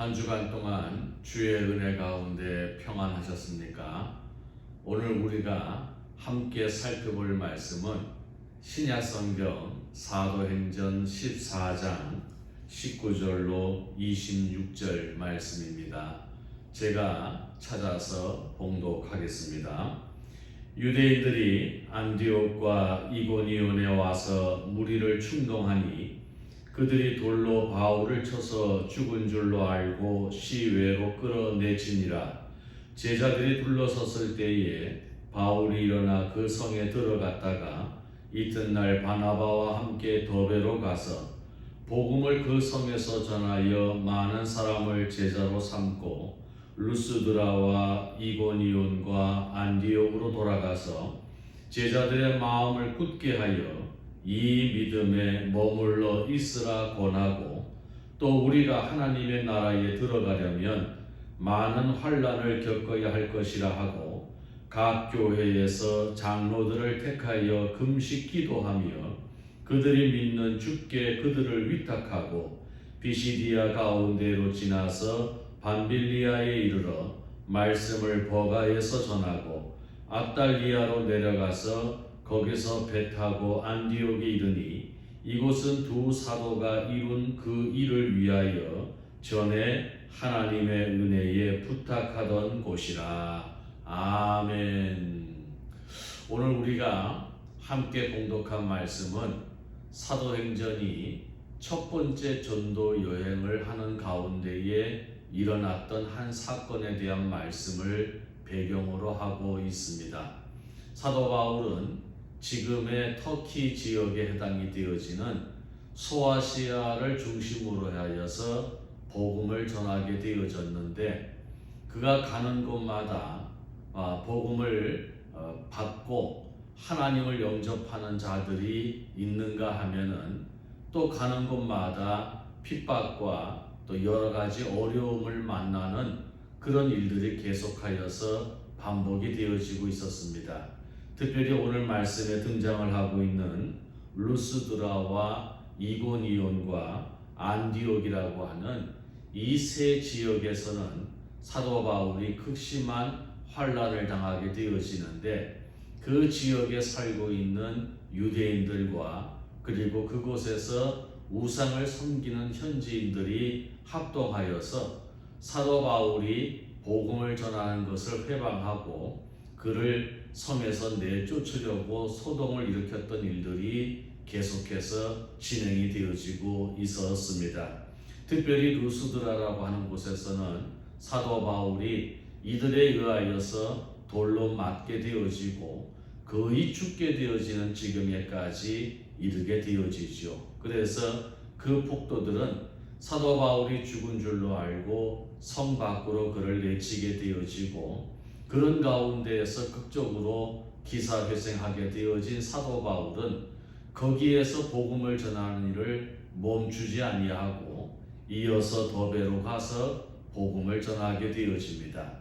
한 주간 동안 주의 은혜 가운데 평안하셨습니까? 오늘 우리가 함께 살펴볼 말씀은 신약성경 사도행전 14장 19절로 26절 말씀입니다. 제가 찾아서 봉독하겠습니다. 유대인들이 안디옥과 이고니온에 와서 무리를 충동하니 그들이 돌로 바울을 쳐서 죽은 줄로 알고 시외로 끌어내지니라. 제자들이 둘러섰을 때에 바울이 일어나 그 성에 들어갔다가 이튿날 바나바와 함께 더베로 가서 복음을 그 성에서 전하여 많은 사람을 제자로 삼고 루스드라와 이고니온과 안디옥으로 돌아가서 제자들의 마음을 굳게 하여 이 믿음에 머물러 있으라 권하고, 또 우리가 하나님의 나라에 들어가려면 많은 환난을 겪어야 할 것이라 하고, 각 교회에서 장로들을 택하여 금식 기도하며 그들이 믿는 주께 그들을 위탁하고 비시디아 가운데로 지나서 밤빌리아에 이르러 말씀을 버가에서 전하고 압달리아로 내려가서 거기서 배 타고 안디옥에 이르니 이곳은 두 사도가 이룬 그 일을 위하여 전에 하나님의 은혜에 부탁하던 곳이라. 아멘. 오늘 우리가 함께 봉독한 말씀은 사도행전이 첫 번째 전도 여행을 하는 가운데에 일어났던 한 사건에 대한 말씀을 배경으로 하고 있습니다. 사도 바울은 지금의 터키 지역에 해당이 되어지는 소아시아를 중심으로 하여서 복음을 전하게 되어졌는데, 그가 가는 곳마다 복음을 받고 하나님을 영접하는 자들이 있는가 하면은 또 가는 곳마다 핍박과 또 여러 가지 어려움을 만나는 그런 일들이 계속하여서 반복이 되어지고 있었습니다. 특별히 오늘 말씀에 등장을 하고 있는 루스드라와 이고니온과 안디옥이라고 하는 이 세 지역에서는 사도 바울이 극심한 환난을 당하게 되어지는데, 그 지역에 살고 있는 유대인들과 그리고 그곳에서 우상을 섬기는 현지인들이 합동하여서 사도 바울이 복음을 전하는 것을 회방하고 그를 성에서 내쫓으려고 소동을 일으켰던 일들이 계속해서 진행이 되어지고 있었습니다. 특별히 루스드라라고 하는 곳에서는 사도 바울이 이들에 의하여서 돌로 맞게 되어지고 거의 죽게 되어지는 지경에까지 이르게 되어지죠. 그래서 그 폭도들은 사도 바울이 죽은 줄로 알고 성 밖으로 그를 내치게 되어지고, 그런 가운데에서 극적으로 기사회생하게 되어진 사도 바울은 거기에서 복음을 전하는 일을 멈추지 아니하고 이어서 더베로 가서 복음을 전하게 되어집니다.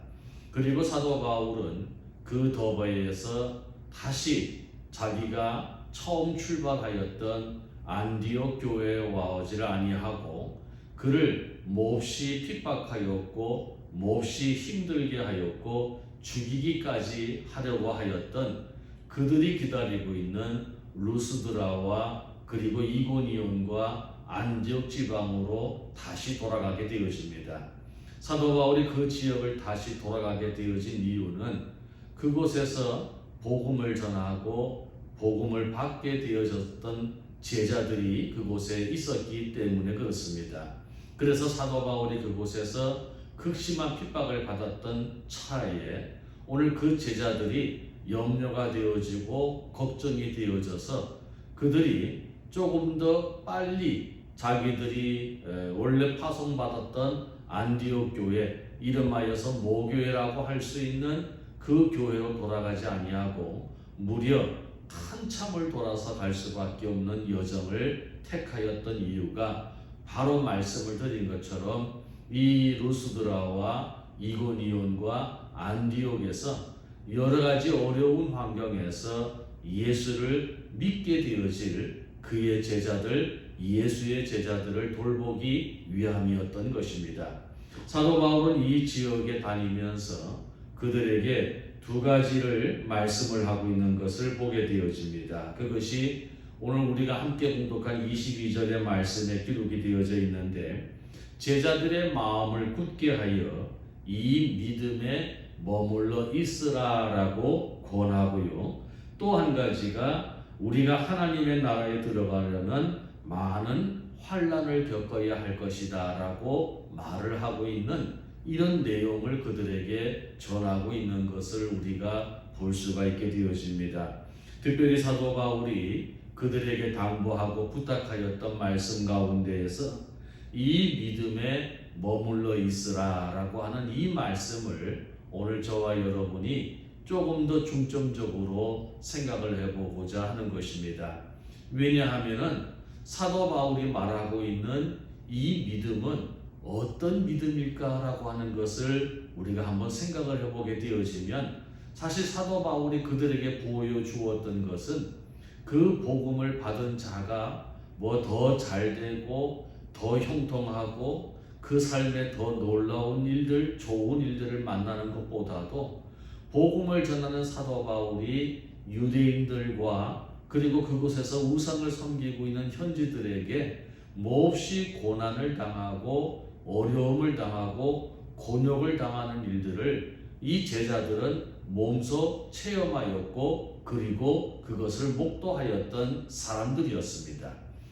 그리고 사도 바울은 그 더베에서 다시 자기가 처음 출발하였던 안디옥 교회에 와오지를 아니하고 그를 몹시 핍박하였고 몹시 힘들게 하였고 죽이기까지 하려고 하였던 그들이 기다리고 있는 루스드라와 그리고 이고니온과 안디옥 지방으로 다시 돌아가게 되어집니다. 사도 바울이 그 지역을 다시 돌아가게 되어진 이유는 그곳에서 복음을 전하고 복음을 받게 되어졌던 제자들이 그곳에 있었기 때문에 그렇습니다. 그래서 사도 바울이 그곳에서 극심한 핍박을 받았던 차에 오늘 그 제자들이 염려가 되어지고 걱정이 되어져서 그들이 조금 더 빨리 자기들이 원래 파송받았던 안디옥 교회, 이름하여서 모교회라고 할 수 있는 그 교회로 돌아가지 아니하고 무려 한참을 돌아서 갈 수밖에 없는 여정을 택하였던 이유가 바로 말씀을 드린 것처럼 이 루스드라와 이고니온과 안디옥에서 여러 가지 어려운 환경에서 예수를 믿게 되어질 그의 제자들, 예수의 제자들을 돌보기 위함이었던 것입니다. 사도 바울은 이 지역에 다니면서 그들에게 두 가지를 말씀을 하고 있는 것을 보게 되어집니다. 그것이 오늘 우리가 함께 공독한 22절의 말씀에 기록이 되어져 있는데, 제자들의 마음을 굳게 하여 이 믿음에 머물러 있으라라고 권하고요. 또 한 가지가 우리가 하나님의 나라에 들어가려면 많은 환난을 겪어야 할 것이다 라고 말을 하고 있는 이런 내용을 그들에게 전하고 있는 것을 우리가 볼 수가 있게 되어집니다. 특별히 사도 바울이 그들에게 당부하고 부탁하였던 말씀 가운데에서 이 믿음에 머물러 있으라 라고 하는 이 말씀을 오늘 저와 여러분이 조금 더 중점적으로 생각을 해보고자 하는 것입니다. 왜냐하면은 사도 바울이 말하고 있는 이 믿음은 어떤 믿음일까라고 하는 것을 우리가 한번 생각을 해보게 되어지면, 사실 사도 바울이 그들에게 보여주었던 것은 그 복음을 받은 자가 뭐 더 잘되고 더 형통하고 그 삶에 더 놀라운 일들, 좋은 일들을 만나는 것보다도 복음을 전하는 사도 바울이 유대인들과 그리고 그곳에서 우상을 섬기고 있는 현지들에게 몹시 고난을 당하고 어려움을 당하고 곤욕을 당하는 일들을 이 제자들은 몸소 체험하였고 그리고 그것을 목도하였던 사람들이었습니다.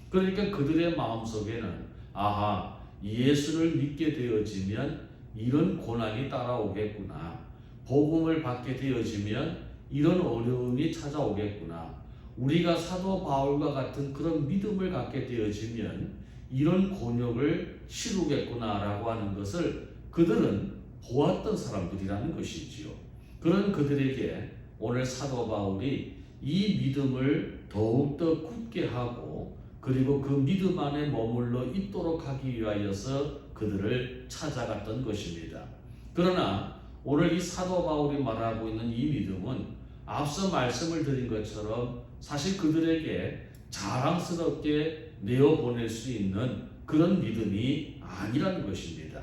그러니까 그들의 마음속에는 아하, 예수를 믿게 되어지면 이런 고난이 따라오겠구나, 복음을 받게 되어지면 이런 어려움이 찾아오겠구나, 우리가 사도 바울과 같은 그런 믿음을 갖게 되어지면 이런 곤욕을 치르겠구나라고 하는 것을 그들은 보았던 사람들이라는 것이지요. 그런 그들에게 오늘 사도 바울이 이 믿음을 더욱더 굳게 하고 그리고 그 믿음 안에 머물러 있도록 하기 위하여서 그들을 찾아갔던 것입니다. 그러나 오늘 이 사도 바울이 말하고 있는 이 믿음은 앞서 말씀을 드린 것처럼 사실 그들에게 자랑스럽게 내어보낼 수 있는 그런 믿음이 아니라는 것입니다.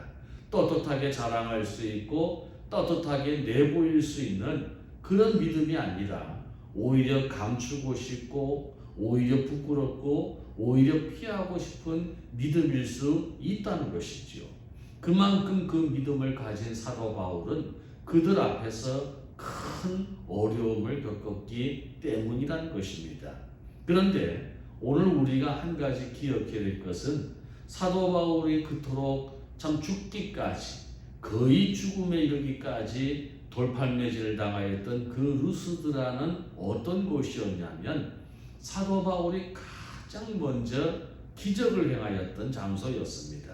떳떳하게 자랑할 수 있고 떳떳하게 내보일 수 있는 그런 믿음이 아니라 오히려 감추고 싶고 오히려 부끄럽고 오히려 피하고 싶은 믿음일 수 있다는 것이지요. 그만큼 그 믿음을 가진 사도 바울은 그들 앞에서 큰 어려움을 겪었기 때문이라는 것입니다. 그런데 오늘 우리가 한 가지 기억해야 될 것은 사도 바울이 그토록 참 죽기까지, 거의 죽음에 이르기까지 돌팔매질을 당하였던 그 루스드라는 어떤 곳이었냐면 사도 바울이 가장 먼저 기적을 행하였던 장소였습니다.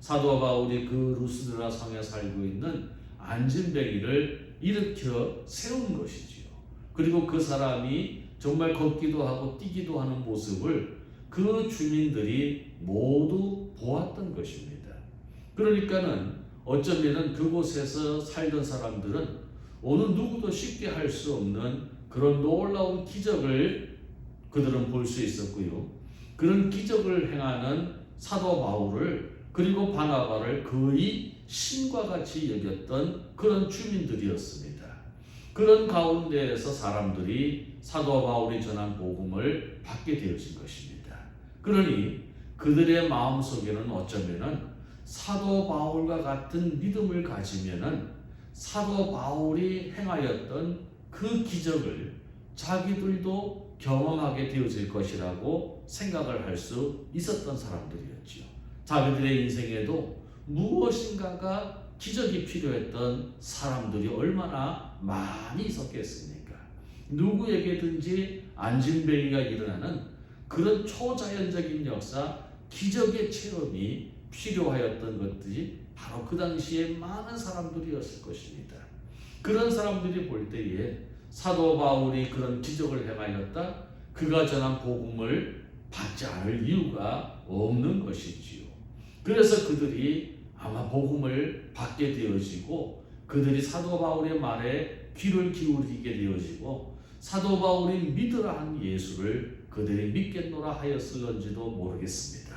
사도 바울이 그 루스드라 성에 살고 있는 안진뱅이를 일으켜 세운 것이지요. 그리고 그 사람이 정말 걷기도 하고 뛰기도 하는 모습을 그 주민들이 모두 보았던 것입니다. 그러니까는 어쩌면은 그곳에서 살던 사람들은 어느 누구도 쉽게 할 수 없는 그런 놀라운 기적을 그들은 볼 수 있었고요. 그런 기적을 행하는 사도 바울을 그리고 바나바를 거의 신과 같이 여겼던 그런 주민들이었습니다. 그런 가운데에서 사람들이 사도 바울이 전한 복음을 받게 되어진 것입니다. 그러니 그들의 마음속에는 어쩌면은 사도 바울과 같은 믿음을 가지면은 사도 바울이 행하였던 그 기적을 자기들도 경험하게 되어질 것이라고 생각을 할 수 있었던 사람들이었지요. 자기들의 인생에도 무엇인가가 기적이 필요했던 사람들이 얼마나 많이 있었겠습니까? 누구에게든지 안진뱅이가 일어나는 그런 초자연적인 역사, 기적의 체험이 필요하였던 것들이 바로 그 당시에 많은 사람들이었을 것입니다. 그런 사람들이 볼 때에 사도 바울이 그런 기적을 행하였다, 그가 전한 복음을 받지 않을 이유가 없는 것이지요. 그래서 그들이 아마 복음을 받게 되어지고 그들이 사도 바울의 말에 귀를 기울이게 되어지고 사도 바울이 믿으라 한 예수를 그들이 믿겠노라 하였을런지도 모르겠습니다.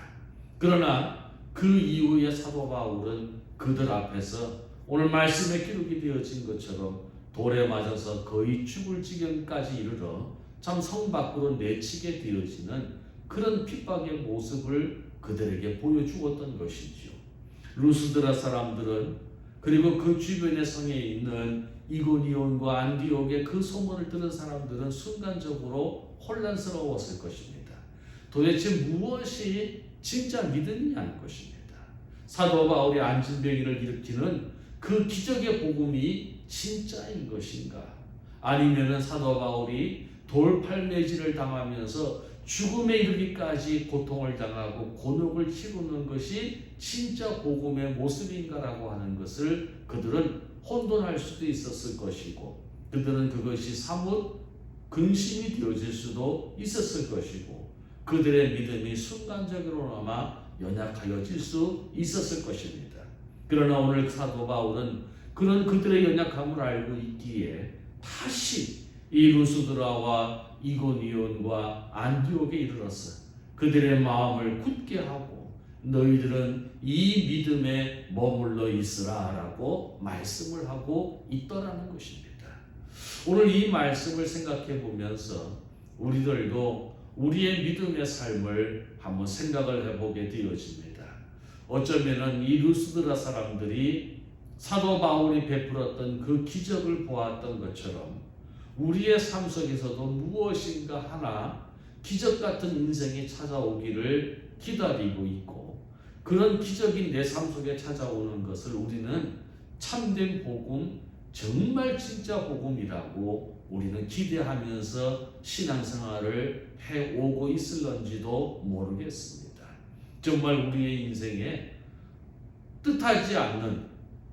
그러나 그 이후에 사도 바울은 그들 앞에서 오늘 말씀에 기록이 되어진 것처럼 돌에 맞아서 거의 죽을 지경까지 이르러 참 성 밖으로 내치게 되어지는 그런 핍박의 모습을 그들에게 보여주었던 것이지요. 루스드라 사람들은 그리고 그 주변의 성에 있는 이고니온과 안디옥의 그 소문을 들은 사람들은 순간적으로 혼란스러웠을 것입니다. 도대체 무엇이 진짜 믿음이냐는 것입니다. 사도 바울이 안진병이를 일으키는 그 기적의 복음이 진짜인 것인가? 아니면은 사도 바울이 돌팔매질을 당하면서 죽음에 이르기까지 고통을 당하고 곤혹을 치르는 것이 진짜 복음의 모습인가라고 하는 것을 그들은 혼돈할 수도 있었을 것이고, 그들은 그것이 사뭇 근심이 되어질 수도 있었을 것이고, 그들의 믿음이 순간적으로나마 연약하여질 수 있었을 것입니다. 그러나 오늘 사도 바울은 그런 그들의 연약함을 알고 있기에 다시 이 루스드라와 이고니온과 안디옥에 이르러서 그들의 마음을 굳게 하고 너희들은 이 믿음에 머물러 있으라 라고 말씀을 하고 있더라는 것입니다. 오늘 이 말씀을 생각해 보면서 우리들도 우리의 믿음의 삶을 한번 생각을 해보게 되어집니다. 어쩌면은 이 루스드라 사람들이 사도 바울이 베풀었던 그 기적을 보았던 것처럼 우리의 삶 속에서도 무엇인가 하나 기적 같은 인생이 찾아오기를 기다리고 있고, 그런 기적이 내 삶 속에 찾아오는 것을 우리는 참된 복음, 정말 진짜 복음이라고 우리는 기대하면서 신앙생활을 해오고 있을런지도 모르겠습니다. 정말 우리의 인생에 뜻하지 않는,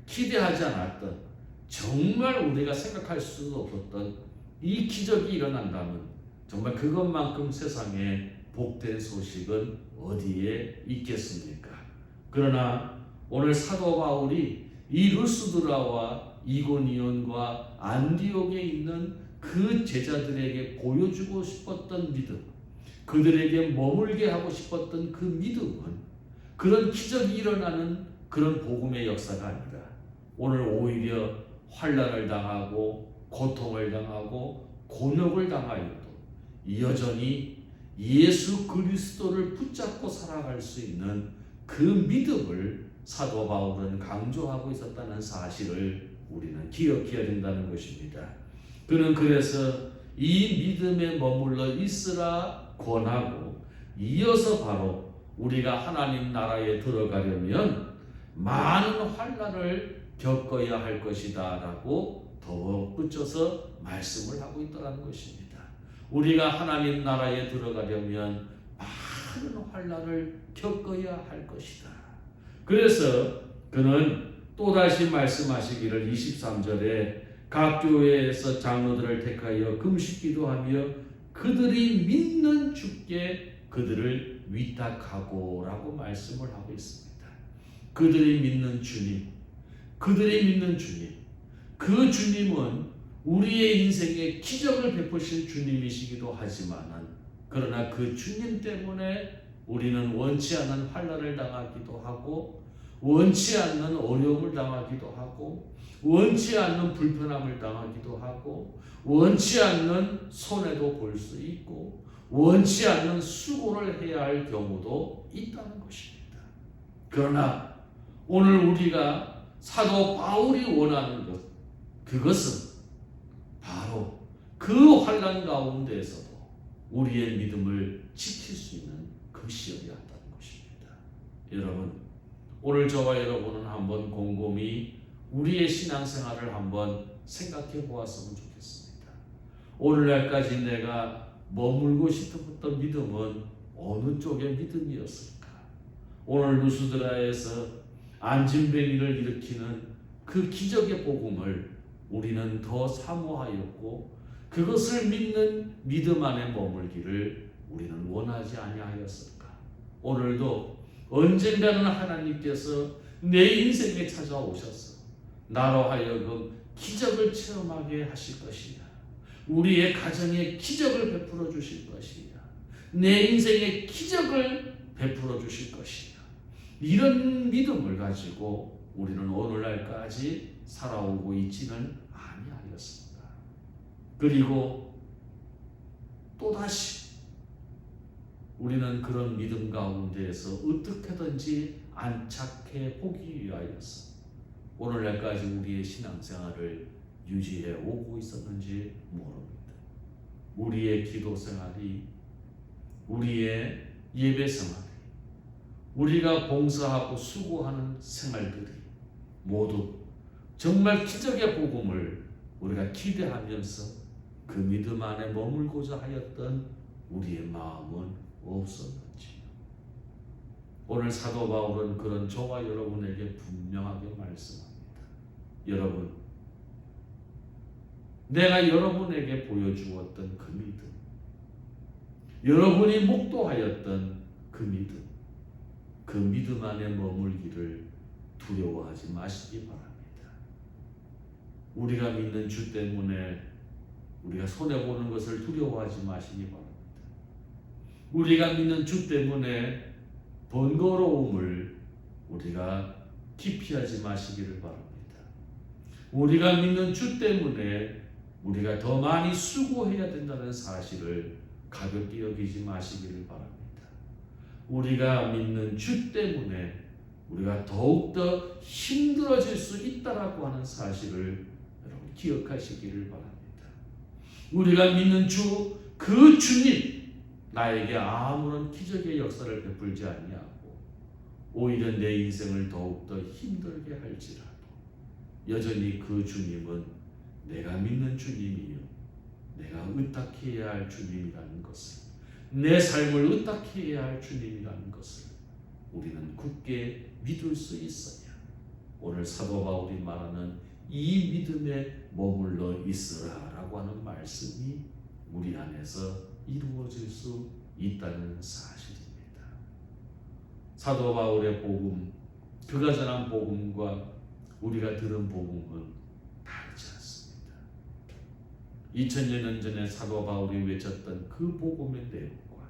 기대하지 않았던, 정말 우리가 생각할 수도 없었던 이 기적이 일어난다면 정말 그것만큼 세상에 복된 소식은 어디에 있겠습니까? 그러나 오늘 사도 바울이 이 루스드라와 이고니온과 안디옥에 있는 그 제자들에게 보여주고 싶었던 믿음, 그들에게 머물게 하고 싶었던 그 믿음은 그런 기적이 일어나는 그런 복음의 역사가 아니라 오늘 오히려 환난을 당하고 고통을 당하고 곤혹을 당하여도 여전히 예수 그리스도를 붙잡고 살아갈 수 있는 그 믿음을 사도 바울은 강조하고 있었다는 사실을 우리는 기억해야 된다는 것입니다. 그는 그래서 이 믿음에 머물러 있으라 권하고, 이어서 바로 우리가 하나님 나라에 들어가려면 많은 환난을 겪어야 할 것이다 라고 더 붙여서 말씀을 하고 있더라는 것입니다. 우리가 하나님 나라에 들어가려면 많은 환난을 겪어야 할 것이다. 그래서 그는 또다시 말씀하시기를 23절에 각 교회에서 장로들을 택하여 금식 기도하며 그들이 믿는 주께 그들을 위탁하고 라고 말씀을 하고 있습니다. 그들이 믿는 주님, 그들이 믿는 주님, 그 주님은 우리의 인생에 기적을 베푸실 주님이시기도 하지만은, 그러나 그 주님 때문에 우리는 원치 않는 환난을 당하기도 하고, 원치 않는 어려움을 당하기도 하고, 원치 않는 불편함을 당하기도 하고, 원치 않는 손해도 볼 수 있고, 원치 않는 수고를 해야 할 경우도 있다는 것입니다. 그러나 오늘 우리가 사도 바울이 원하는 것, 그것은 바로 그 환난 가운데에서도 우리의 믿음을 지킬 수 있는 그 시험이었다는 것입니다. 여러분, 오늘 저와 여러분은 한번 곰곰이 우리의 신앙생활을 한번 생각해 보았으면 좋겠습니다. 오늘날까지 내가 머물고 싶었던 믿음은 어느 쪽의 믿음이었을까? 오늘 루스드라에서 안진뱅이를 일으키는 그 기적의 복음을 우리는 더 사모하였고, 그것을 믿는 믿음 안에 머물기를 우리는 원하지 아니하였을까? 오늘도 언젠가는 하나님께서 내 인생에 찾아오셔서 나로 하여금 기적을 체험하게 하실 것이냐, 우리의 가정에 기적을 베풀어 주실 것이냐, 내 인생에 기적을 베풀어 주실 것이냐, 이런 믿음을 가지고 우리는 오늘날까지 살아오고 있지는 아니하였습니다. 그리고 또다시 우리는 그런 믿음 가운데에서 어떻게든지 안착해 보기 위하여서 오늘날까지 우리의 신앙생활을 유지해 오고 있었는지 모릅니다. 우리의 기도 생활이, 우리의 예배 생활이, 우리가 봉사하고 수고하는 생활들이 모두 정말 기적의 복음을 우리가 기대하면서 그 믿음 안에 머물고자 하였던 우리의 마음은 없었는지. 오늘 사도 바울은 그런 저와 여러분에게 분명하게 말씀합니다. 여러분, 내가 여러분에게 보여주었던 그 믿음, 여러분이 목도하였던 그 믿음 안에 머물기를 두려워하지 마시기 바랍니다. 우리가 믿는 주 때문에 우리가 손해보는 것을 두려워하지 마시기 바랍니다. 우리가 믿는 주 때문에 번거로움을 우리가 기피하지 마시기를 바랍니다. 우리가 믿는 주 때문에 우리가 더 많이 수고해야 된다는 사실을 가볍게 여기지 마시기를 바랍니다. 우리가 믿는 주 때문에 우리가 더욱더 힘들어질 수 있다라고 하는 사실을 여러분 기억하시기를 바랍니다. 우리가 믿는 주, 그 주님, 나에게 아무런 기적의 역사를 베풀지 아니하고 오히려 내 인생을 더욱더 힘들게 할지라도 여전히 그 주님은 내가 믿는 주님이요, 내가 의탁해 해야 할 주님이라는 것을, 내 삶을 의탁해 해야 할 주님이라는 것을 우리는 굳게 믿을 수 있어야 오늘 사도 바울이 말하는 이 믿음에 머물러 있으라라고 하는 말씀이 우리 안에서 이루어질 수 있다는 사실입니다. 사도 바울의 복음, 그가 전한 복음과 우리가 들은 복음은 다르지 않습니다. 2000여 년 전에 사도 바울이 외쳤던 그 복음의 내용과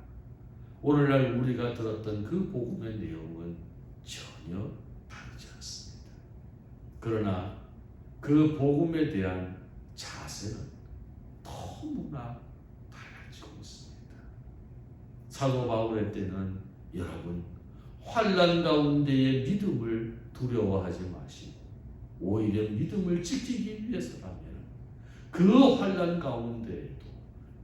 오늘날 우리가 들었던 그 복음의 내용은 전혀 다르지 않습니다. 그러나 그 복음에 대한 자세는 너무나 달라지고 있습니다. 사도 바울의 때는 여러분 환난 가운데의 믿음을 두려워하지 마시고 오히려 믿음을 지키기 위해서라면 그 환난 가운데에도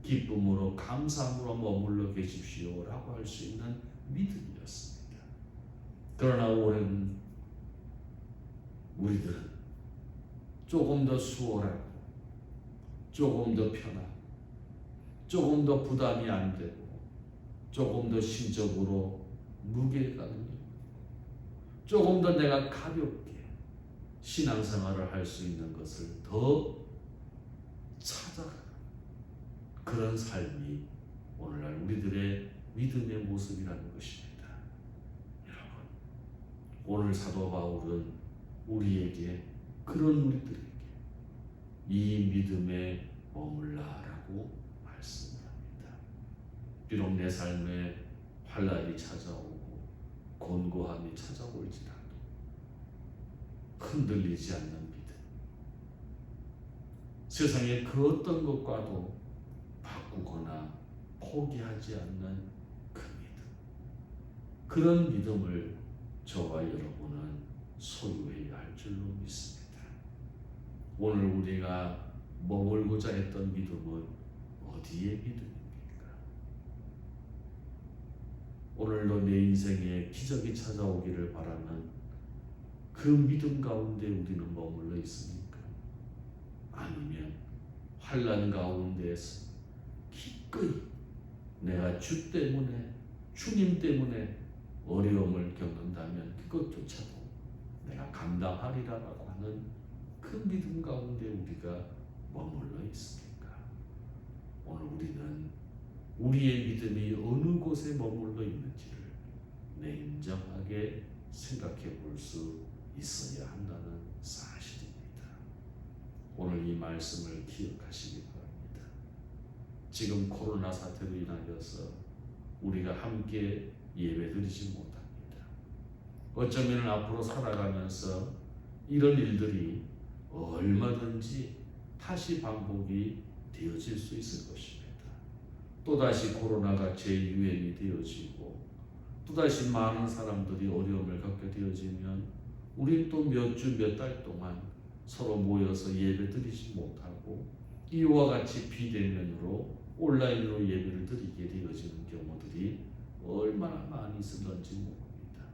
기쁨으로 감사함으로 머물러 계십시오라고 할 수 있는 믿음이었습니다. 그러나 올해는 우리들은 조금 더 수월하고 조금 더 편하고 조금 더 부담이 안 되고 조금 더 심적으로 무게감이 조금 더 내가 가볍게 신앙생활을 할 수 있는 것을 더 찾아가는 그런 삶이 오늘날 우리들의 믿음의 모습이라는 것입니다. 여러분, 오늘 사도 바울은 우리에게, 그런 우리들에게 이 믿음에 머물라라고 말씀합니다. 비록 내 삶에 환난이 찾아오고 곤고함이 찾아올지라도 흔들리지 않는 믿음, 세상의 그 어떤 것과도 바꾸거나 포기하지 않는 그 믿음, 그런 믿음을 저와 여러분은 소유해야 할 줄로 믿습니다. 오늘 우리가 머물고자 했던 믿음은 어디의 믿음입니까? 오늘도 내 인생에 기적이 찾아오기를 바라는 그 믿음 가운데 우리는 머물러 있습니까? 아니면 환난 가운데에서 기꺼이 내가 주 때문에, 주님 때문에 어려움을 겪는다면 그것조차도 내가 감당하리라고 하는 그 믿음 가운데 우리가 머물러 있습니까? 오늘 우리는 우리의 믿음이 어느 곳에 머물러 있는지를 냉정하게 생각해 볼 수 있어야 한다는 사실입니다. 오늘 이 말씀을 기억하시기 바랍니다. 지금 코로나 사태로 인하여서 우리가 함께 예배드리지 못합니다. 어쩌면 앞으로 살아가면서 이런 일들이 얼마든지 다시 반복이 되어질 수 있을 것입니다. 또다시 코로나가 재유행이 되어지고 또다시 많은 사람들이 어려움을 겪게 되어지면 우리 또 몇 주 몇 달 동안 서로 모여서 예배 드리지 못하고 이와 같이 비대면으로 온라인으로 예배를 드리게 되어지는 경우들이 얼마나 많이 있었는지 모릅니다.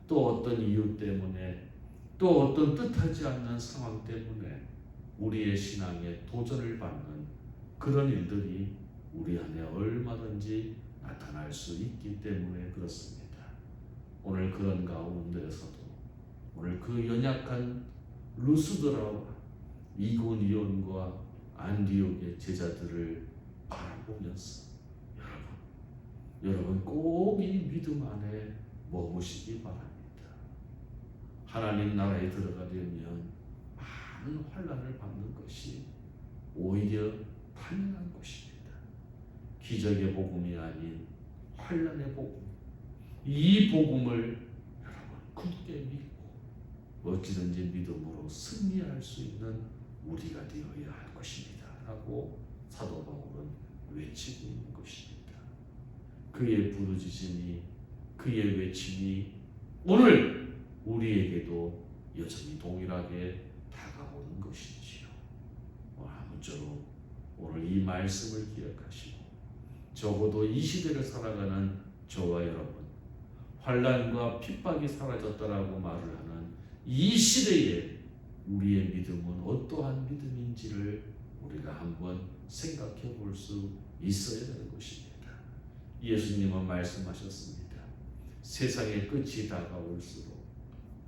또 어떤 이유 때문에 또 어떤 뜻하지 않는 상황 때문에 우리의 신앙에 도전을 받는 그런 일들이 우리 안에 얼마든지 나타날 수 있기 때문에 그렇습니다. 오늘 그런 가운데서도 오늘 그 연약한 루스드라와 이고니온과 안디옥의 제자들을 바라보면서 여러분 꼭 이 믿음 안에 머무시기 바랍니다. 하나님 나라에 들어가려면 많은 환난을 받는 것이 오히려 당연한 것입니다. 기적의 복음이 아닌 환난의 복음, 이 복음을 여러분 굳게 믿고 어찌든지 믿음으로 승리할 수 있는 우리가 되어야 할 것입니다 라고 사도 바울은 외치고 있는 것입니다. 그의 부르짖음이, 그의 외침이 오늘 우리에게도 여전히 동일하게 다가오는 것이지요. 아무쪼록 오늘 이 말씀을 기억하시고 적어도 이 시대를 살아가는 저와 여러분, 환난과 핍박이 사라졌다라고 말을 하는 이 시대에 우리의 믿음은 어떠한 믿음인지를 우리가 한번 생각해 볼 수 있어야 되는 것입니다. 예수님은 말씀하셨습니다. 세상의 끝이 다가올수록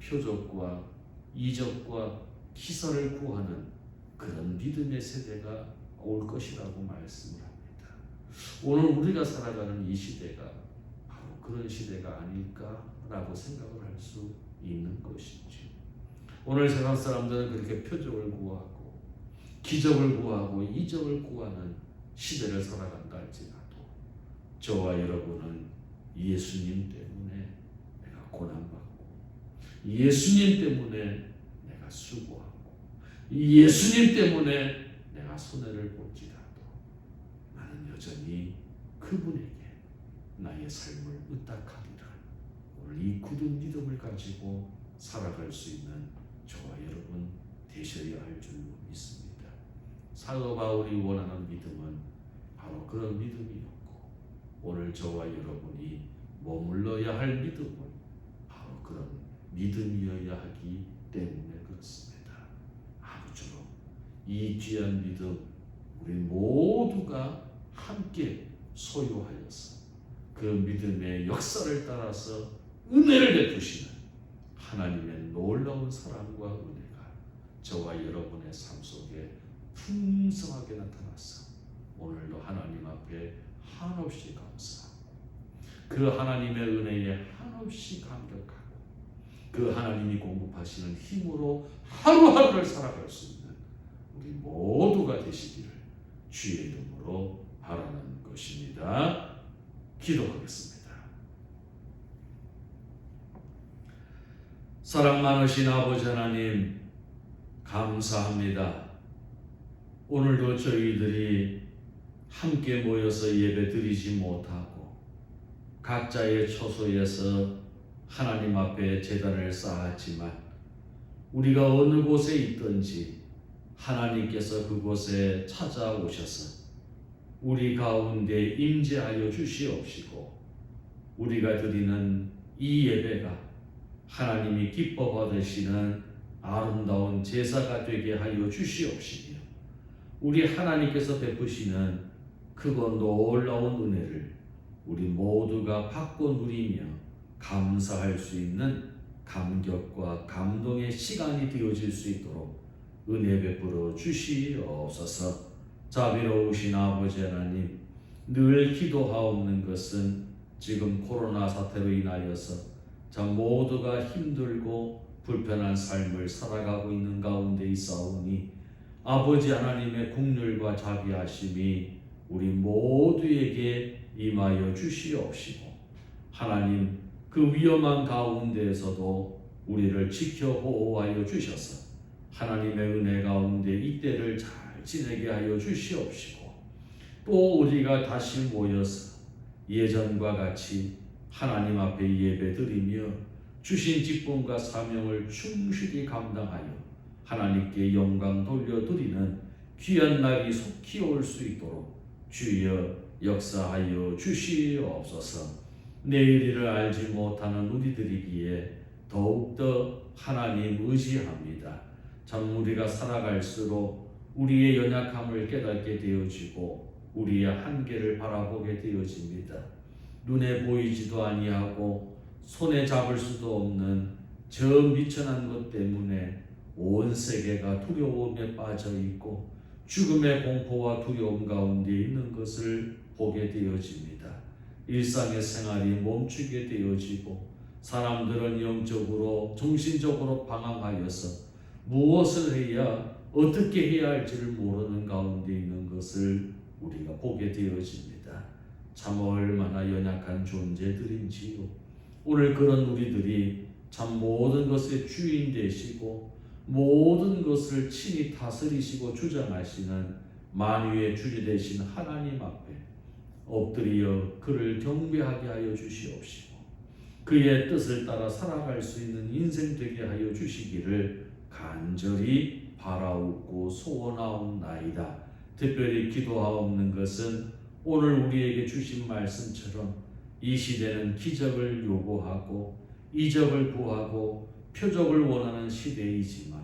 표적과 이적과 기사를 구하는 그런 믿음의 세대가 올 것이라고 말씀을 합니다. 오늘 우리가 살아가는 이 시대가 바로 그런 시대가 아닐까라고 생각을 할 수 있는 것이지. 오늘 세상 사람들은 그렇게 표적을 구하고 기적을 구하고 이적을 구하는 시대를 살아간다 할지라도 저와 여러분은 예수님 때문에 내가 고난받고 예수님 때문에 내가 수고하고 예수님 때문에 내가 손해를 볼지라도 나는 여전히 그분에게 나의 삶을 의탁하리라. 오늘 이 굳은 믿음을 가지고 살아갈 수 있는 저와 여러분 되셔야 할 줄로 믿습니다. 사도 바울이 원하는 믿음은 바로 그런 믿음이었고 오늘 저와 여러분이 머물러야 할 믿음은 바로 그런 믿음이어야 하기 때문에 그렇습니다. 아무쪼록 이 귀한 믿음 우리 모두가 함께 소유하여서 그 믿음의 역사를 따라서 은혜를 베푸시는 하나님의 놀라운 사랑과 은혜가 저와 여러분의 삶 속에 풍성하게 나타나서 오늘도 하나님 앞에 한없이 감사하고 그 하나님의 은혜에 한없이 감격하고 그 하나님이 공급하시는 힘으로 하루하루를 살아갈 수 있는 우리 모두가 되시기를 주의 이름으로 바라는 것입니다. 기도하겠습니다. 사랑 많으신 아버지 하나님 감사합니다. 오늘도 저희들이 함께 모여서 예배 드리지 못하고 각자의 처소에서 하나님 앞에 제단을 쌓았지만 우리가 어느 곳에 있든지 하나님께서 그곳에 찾아오셔서 우리 가운데 임재하여 주시옵시고 우리가 드리는 이 예배가 하나님이 기뻐 받으시는 아름다운 제사가 되게 하여 주시옵시며 우리 하나님께서 베푸시는 크고 놀라운 은혜를 우리 모두가 받고 누리며 감사할 수 있는 감격과 감동의 시간이 되어질 수 있도록 은혜 베풀어 주시옵소서. 자비로우신 아버지 하나님, 늘 기도하옵는 것은 지금 코로나 사태로 인하여서 참 모두가 힘들고 불편한 삶을 살아가고 있는 가운데 있사오니 아버지 하나님의 긍휼과 자비하심이 우리 모두에게 임하여 주시옵시고 하나님 그 위험한 가운데에서도 우리를 지켜 보호하여 주셔서 하나님의 은혜 가운데 이 때를 잘 지내게 하여 주시옵시고, 또 우리가 다시 모여서 예전과 같이 하나님 앞에 예배드리며 주신 직분과 사명을 충실히 감당하여 하나님께 영광 돌려드리는 귀한 날이 속히 올 수 있도록 주여 역사하여 주시옵소서. 내일을 알지 못하는 우리들이기에 더욱더 하나님 의지합니다. 참 우리가 살아갈수록 우리의 연약함을 깨닫게 되어지고 우리의 한계를 바라보게 되어집니다. 눈에 보이지도 아니하고 손에 잡을 수도 없는 저 미천한 것 때문에 온 세계가 두려움에 빠져 있고 죽음의 공포와 두려움 가운데 있는 것을 보게 되어집니다. 일상의 생활이 멈추게 되어지고 사람들은 영적으로 정신적으로 방황하여서 무엇을 해야 어떻게 해야 할지를 모르는 가운데 있는 것을 우리가 보게 되어집니다. 참 얼마나 연약한 존재들인지요. 오늘 그런 우리들이 참 모든 것의 주인 되시고 모든 것을 친히 다스리시고 주장하시는 만유의 주지 되신 하나님 앞에 엎드려 그를 경배하게 하여 주시옵시고 그의 뜻을 따라 살아갈 수 있는 인생 되게 하여 주시기를 간절히 바라옵고 소원하옵나이다. 특별히 기도하옵는 것은 오늘 우리에게 주신 말씀처럼 이 시대는 기적을 요구하고 이적을 구하고 표적을 원하는 시대이지만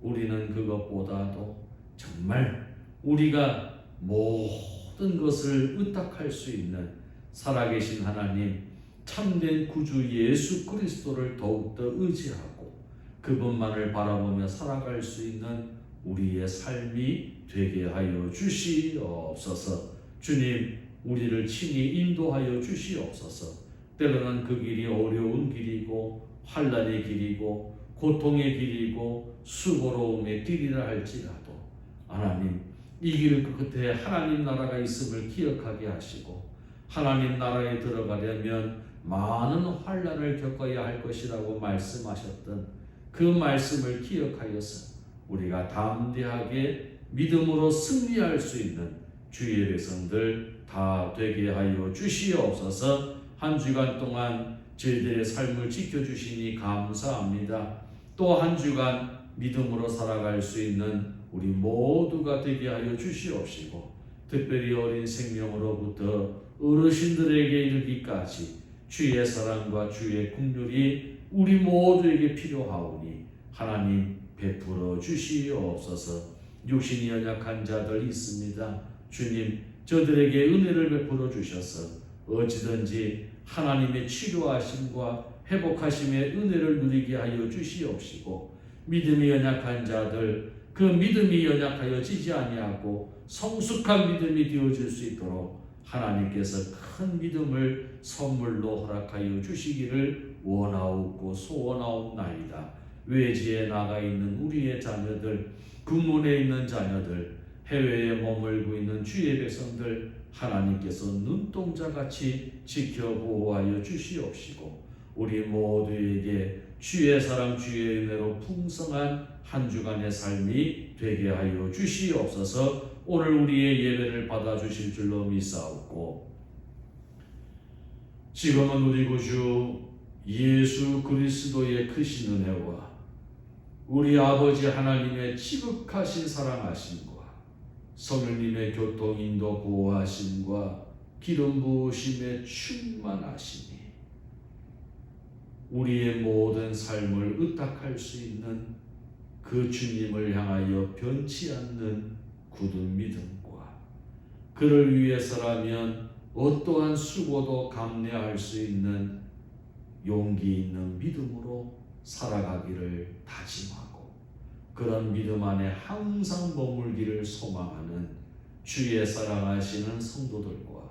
우리는 그것보다도 정말 우리가 모든 것을 의탁할 수 있는 살아계신 하나님, 참된 구주 예수 그리스도를 더욱더 의지하고 그분만을 바라보며 살아갈 수 있는 우리의 삶이 되게 하여 주시옵소서. 주님, 우리를 친히 인도하여 주시옵소서. 때로는 그 길이 어려운 길이고 환난의 길이고 고통의 길이고 수고로움의 길이라 할지라도 하나님, 이 길 끝에 하나님 나라가 있음을 기억하게 하시고 하나님 나라에 들어가려면 많은 환난을 겪어야 할 것이라고 말씀하셨던 그 말씀을 기억하여서 우리가 담대하게 믿음으로 승리할 수 있는 주의 백성들 다 되게 하여 주시옵소서. 한 주간 동안 저희들의 삶을 지켜주시니 감사합니다. 또 한 주간 믿음으로 살아갈 수 있는 우리 모두가 되게 하여 주시옵시고 특별히 어린 생명으로부터 어르신들에게 이르기까지 주의 사랑과 주의 긍휼이 우리 모두에게 필요하오니 하나님 베풀어 주시옵소서. 육신이 연약한 자들 있습니다. 주님, 저들에게 은혜를 베풀어 주셔서 어찌든지 하나님의 치료하심과 회복하심의 은혜를 누리게 하여 주시옵시고 믿음이 연약한 자들 그 믿음이 연약하여지지 아니하고 성숙한 믿음이 되어질 수 있도록 하나님께서 큰 믿음을 선물로 허락하여 주시기를 원하옵고 소원하옵나이다. 외지에 나가 있는 우리의 자녀들, 국문에 있는 자녀들, 해외에 머물고 있는 주의 백성들 하나님께서 눈동자같이 지켜 보호하여 주시옵시고 우리 모두에게 주의 사랑 주의 은혜로 풍성한 한 주간의 삶이 되게 하여 주시옵소서. 오늘 우리의 예배를 받아주실 줄로 믿사옵고 지금은 우리 구주 예수 그리스도의 크신 은혜와 우리 아버지 하나님의 지극하신 사랑하심과 성령님의 교통 인도 보호하심과 기름 부으심에 충만하시니 우리의 모든 삶을 의탁할 수 있는 그 주님을 향하여 변치 않는 굳은 믿음과 그를 위해서라면 어떠한 수고도 감내할 수 있는 용기 있는 믿음으로 살아가기를 다짐하고 그런 믿음 안에 항상 머물기를 소망하는 주의 사랑하시는 성도들과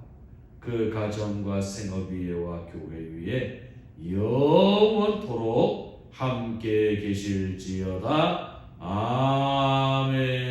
그 가정과 생업 위에와 교회 위에 영원토록 함께 계실지어다. 아멘.